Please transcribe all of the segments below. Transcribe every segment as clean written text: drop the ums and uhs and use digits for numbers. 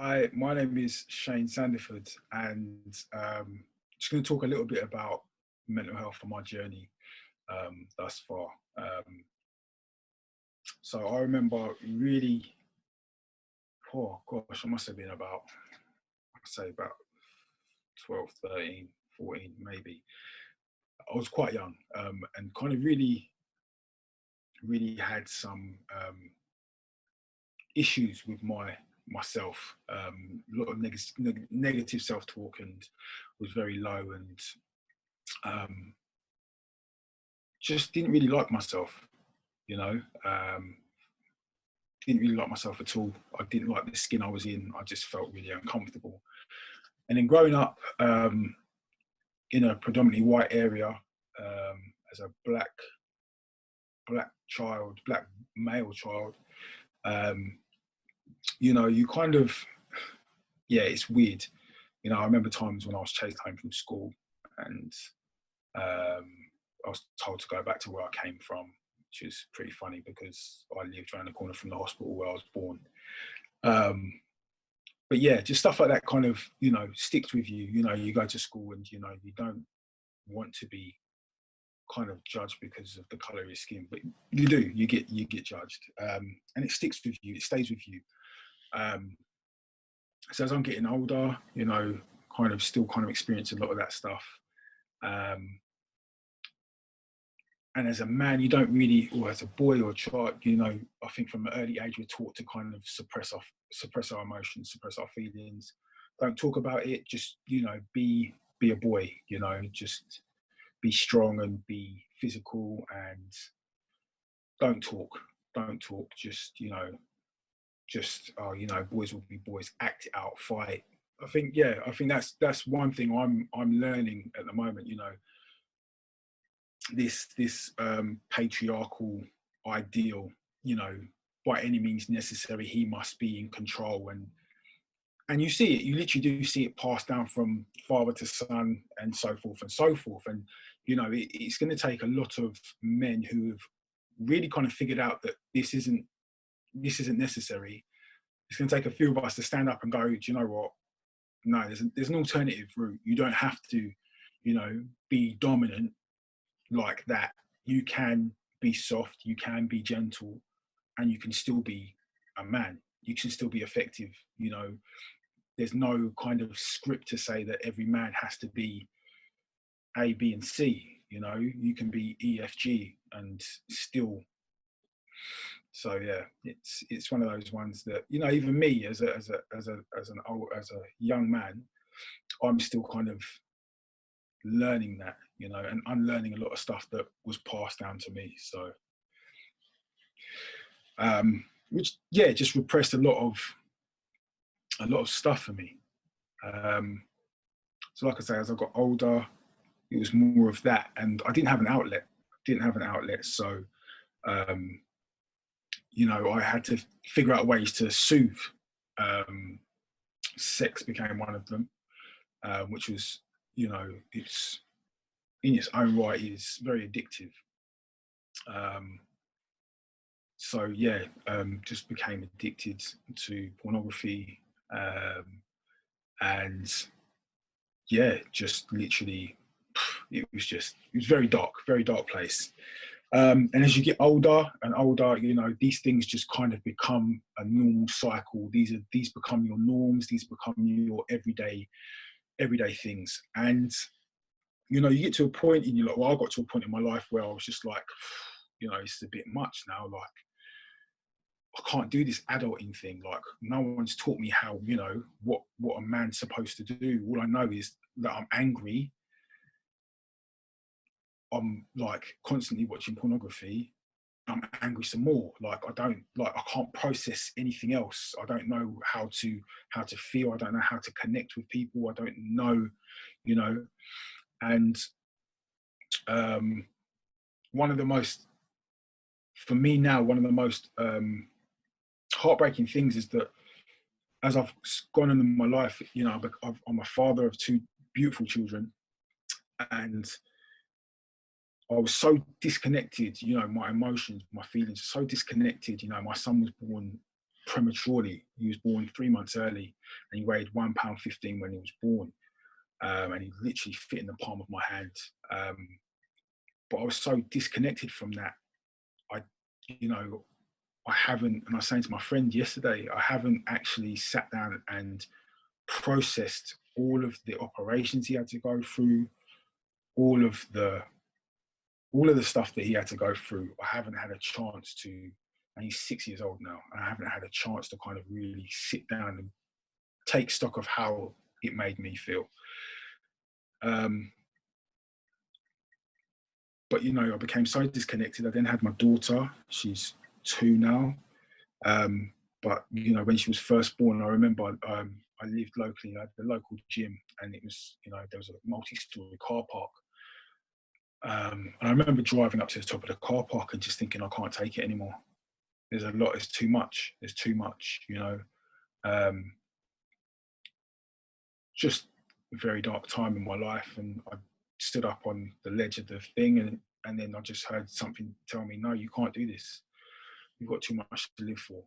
Hi, my name is Shane Sandiford, and just going to talk a little bit about mental health and my journey thus far. Um, so I remember really, oh gosh, I must have been about, I'd say about 12, 13, 14, maybe. I was quite young and kind of really had some issues with myself, a lot of negative self-talk, and was very low, and um, just didn't really like myself, you know. Didn't really like myself at all. I didn't like the skin I was in. I just felt really uncomfortable. And then growing up in a predominantly white area, as a black child, black male child, um, you kind of, yeah, it's weird. I remember times when I was chased home from school, and um, I was told to go back to where I came from, which is pretty funny because I lived around the corner from the hospital where I was born. Um, but yeah, just stuff like that kind of, sticks with you. You go to school and, you don't want to be kind of judged because of the color of your skin, but you do, you get judged. And it sticks with you, it stays with you. Um, so as I'm getting older, kind of still kind of experiencing a lot of that stuff. Um, and as a man, you don't really, or as a boy or a child, I think from an early age we're taught to kind of suppress our emotions, suppress our feelings. Don't talk about it. Just be a boy. Just be strong and be physical, and don't talk. Don't talk. Just boys will be boys. Act it out. Fight. I think that's one thing I'm learning at the moment. This patriarchal ideal, by any means necessary, he must be in control, and you see it, you literally do see it passed down from father to son, and so forth and so forth. And it's going to take a lot of men who have really kind of figured out that this isn't necessary. It's going to take a few of us to stand up and go, do you know what, no, there's an alternative route. You don't have to be dominant like that. You can be soft, you can be gentle, and you can still be a man. You can still be effective. There's no kind of script to say that every man has to be A, B, and C. You can be E, F, G, and still. So yeah, it's one of those ones that even me as a young man, I'm still kind of learning that, and unlearning a lot of stuff that was passed down to me. So which, yeah, just repressed a lot of stuff for me. So like I say, as I got older, it was more of that, and I didn't have an outlet. So I had to figure out ways to soothe. Sex became one of them, which was, it's in its own right is very addictive. So yeah, just became addicted to pornography, and yeah, just literally, it was very dark place. And as you get older and older, these things just kind of become a normal cycle. These become your norms. These become your everyday things. And you get to a point in your life. Well, I got to a point in my life where I was just like, it's a bit much now. Like, I can't do this adulting thing. Like, no one's taught me how, what a man's supposed to do. All I know is that I'm angry. I'm like constantly watching pornography. I'm angry some more. Like, I can't process anything else. I don't know how to feel. I don't know how to connect with people. I don't know, you know. And um, one of the most, for me now, one of the most heartbreaking things is that as I've gone on in my life, I'm a father of two beautiful children, and I was so disconnected, my emotions, my feelings, so disconnected. My son was born prematurely. He was born 3 months early, and he weighed £1.15 when he was born, and he literally fit in the palm of my hand. But I was so disconnected from that. I, you know, I haven't, and I was saying to my friend yesterday, I haven't actually sat down and processed all of the operations he had to go through, all of the stuff that he had to go through. I haven't had a chance to, and he's 6 years old now, and I haven't had a chance to kind of really sit down and take stock of how it made me feel. But I became so disconnected. I then had my daughter. She's 2 now. But when she was first born, I remember I lived locally. I had the local gym, and it was there was a multi-story car park. And I remember driving up to the top of the car park and just thinking, I can't take it anymore. There's a lot. It's too much. There's too much. Just a very dark time in my life, and I stood up on the ledge of the thing, and then I just heard something tell me, no, you can't do this. You've got too much to live for.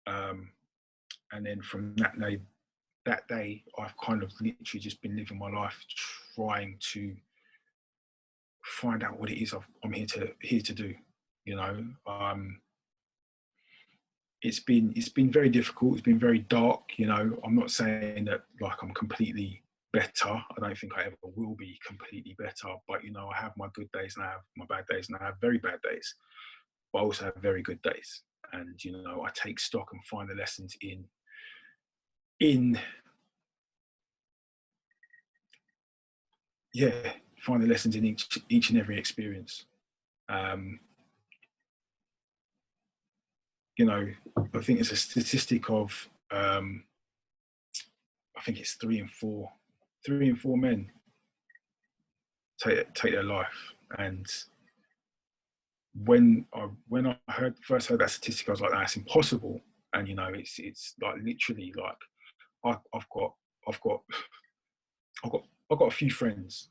And then from that day, I've kind of literally just been living my life trying to find out what it is I'm here to do. It's been very difficult. It's been very dark. I'm not saying that like I'm completely better. I don't think I ever will be completely better. But I have my good days and I have my bad days, and I have very bad days. But I also have very good days. And I take stock and find the lessons find the lessons in each and every experience. I think it's a statistic of I think it's 3 in 4 men take their life. And when I first heard that statistic, I was like, that's impossible. And it's like literally like I've got a few friends.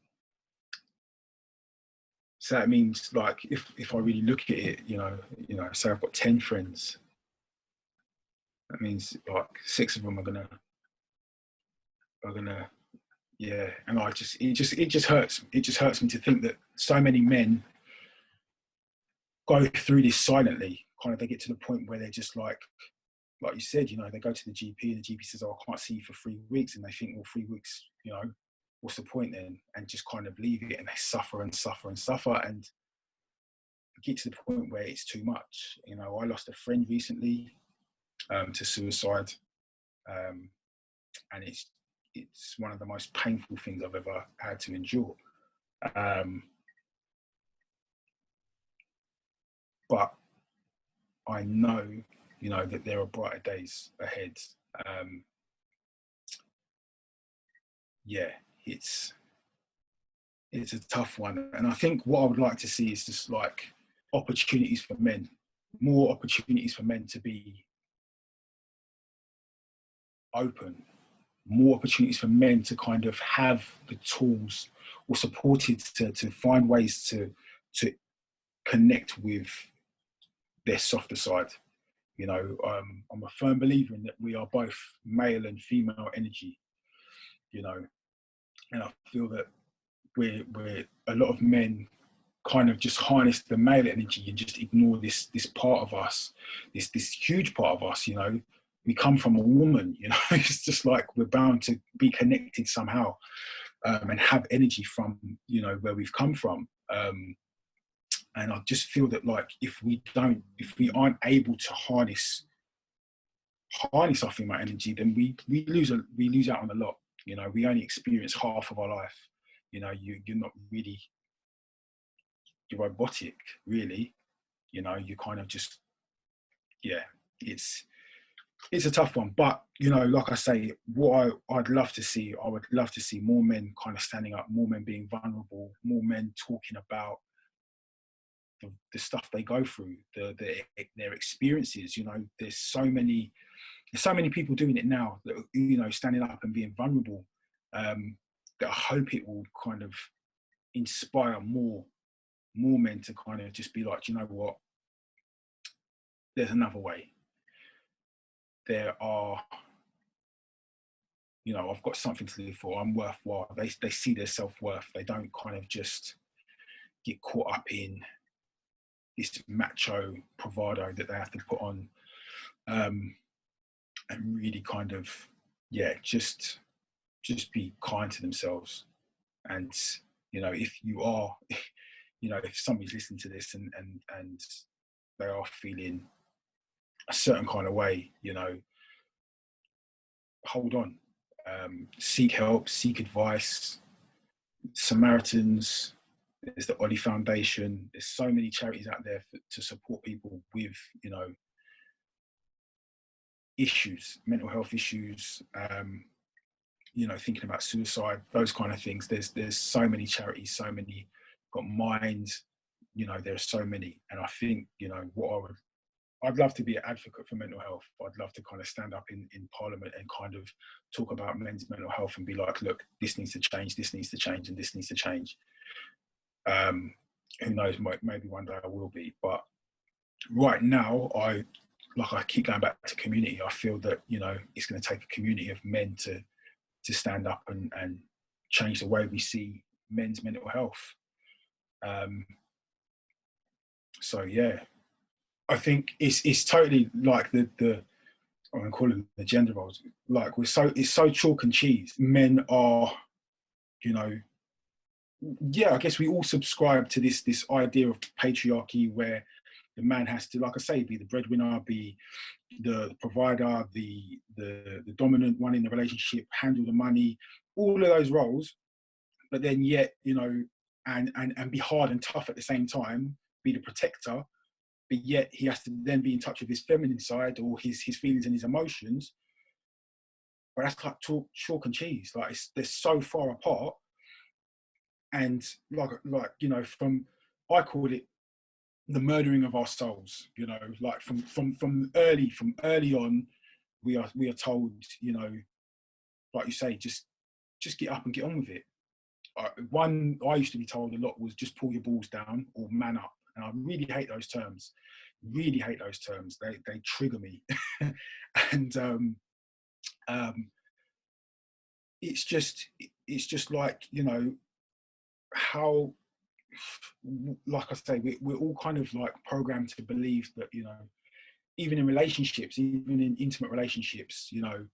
So that means like if I really look at it, say I've got 10 friends, that means like 6 of them are gonna yeah. And it just hurts. It just hurts me to think that so many men go through this silently. Kind of they get to the point where they're just like you said, they go to the GP and the GP says, oh, I can't see you for 3 weeks, and they think, well, 3 weeks, what's the point then? And just kind of leave it, and they suffer and suffer and suffer, and get to the point where it's too much. I lost a friend recently to suicide, and it's one of the most painful things I've ever had to endure. But I know, that there are brighter days ahead. It's a tough one. And I think what I would like to see is just like opportunities for men, more opportunities for men to be open, more opportunities for men to kind of have the tools or supported to find ways to connect with their softer side. I'm a firm believer in that we are both male and female energy, and I feel that we're a lot of men kind of just harness the male energy and just ignore this part of us, this huge part of us. We come from a woman. It's just like we're bound to be connected somehow, and have energy from where we've come from. And I just feel that like if we aren't able to harness our female energy, then we lose out on a lot. We only experience half of our life. You're not really, you're robotic, really. You kind of just, it's a tough one. But like I say, what I'd love to see, I would love to see more men kind of standing up, more men being vulnerable, more men talking about the stuff they go through, their experiences. There's so many people doing it now that standing up and being vulnerable, that I hope it will kind of inspire more men to kind of just be like, you know what, there's another way. there are, you know, I've got something to live for, I'm worthwhile. They see their self-worth. They don't kind of just get caught up in this macho bravado that they have to put on, and really kind of, yeah, just be kind to themselves. And, you know, if you are, you know, if somebody's listening to this and they are feeling a certain kind of way, you know, hold on, seek help, seek advice. Samaritans, there's the Ollie Foundation. There's so many charities out there to support people with, you know, issues, mental health issues, you know, thinking about suicide, those kind of things. There's so many charities, so many, got Minds, you know, there's so many. And I think, you know, I'd love to be an advocate for mental health. I'd love to kind of stand up in Parliament and kind of talk about men's mental health and be like, look, this needs to change, this needs to change, and this needs to change. Who knows, maybe one day I will be. But right now, I keep going back to community. I feel that, you know, it's going to take a community of men to stand up and change the way we see men's mental health. So yeah, I think it's totally like the I'm gonna call it the gender roles. Like it's so chalk and cheese. Men are, you know, yeah, I guess we all subscribe to this idea of patriarchy where the man has to, like I say, be the breadwinner, be the provider, the dominant one in the relationship, handle the money, all of those roles. But then yet, you know, and be hard and tough at the same time, be the protector, but yet he has to then be in touch with his feminine side or his feelings and his emotions. But that's like chalk and cheese. Like they're so far apart. And like you know, I called it the murdering of our souls. You know, like from early on, we are told, you know, like you say, just get up and get on with it. One I used to be told a lot was just pull your balls down or man up, and I really hate those terms. Really hate those terms. They trigger me, and it's just like, you know, how, like I say, we're all kind of like programmed to believe that, you know, even in relationships, even in intimate relationships, you know,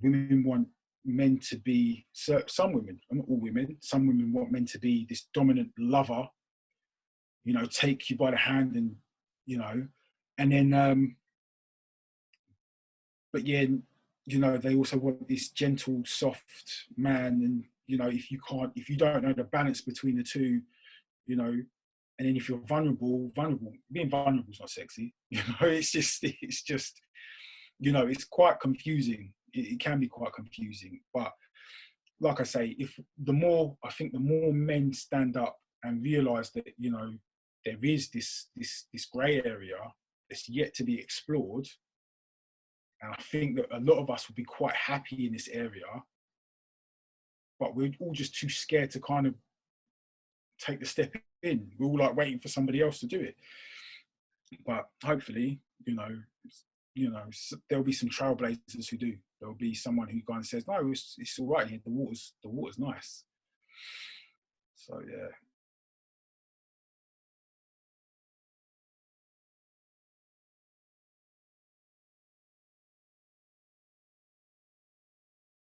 women want men to be, some women, not all women, some women want men to be this dominant lover, you know, take you by the hand and, you know, and then, but yeah, you know, they also want this gentle, soft man. And, you know, if you don't know the balance between the two, you know, and then if you're vulnerable, being vulnerable is not sexy. You know, it's just, you know, it's quite confusing. It can be quite confusing. But like I say, I think the more men stand up and realize that, you know, there is this grey area that's yet to be explored. And I think that a lot of us would be quite happy in this area, but we're all just too scared to kind of take the step in. We're all like waiting for somebody else to do it. But hopefully, you know, there'll be some trailblazers who do. There'll be someone who kind of says, no, it's all right here. The water's nice. So yeah.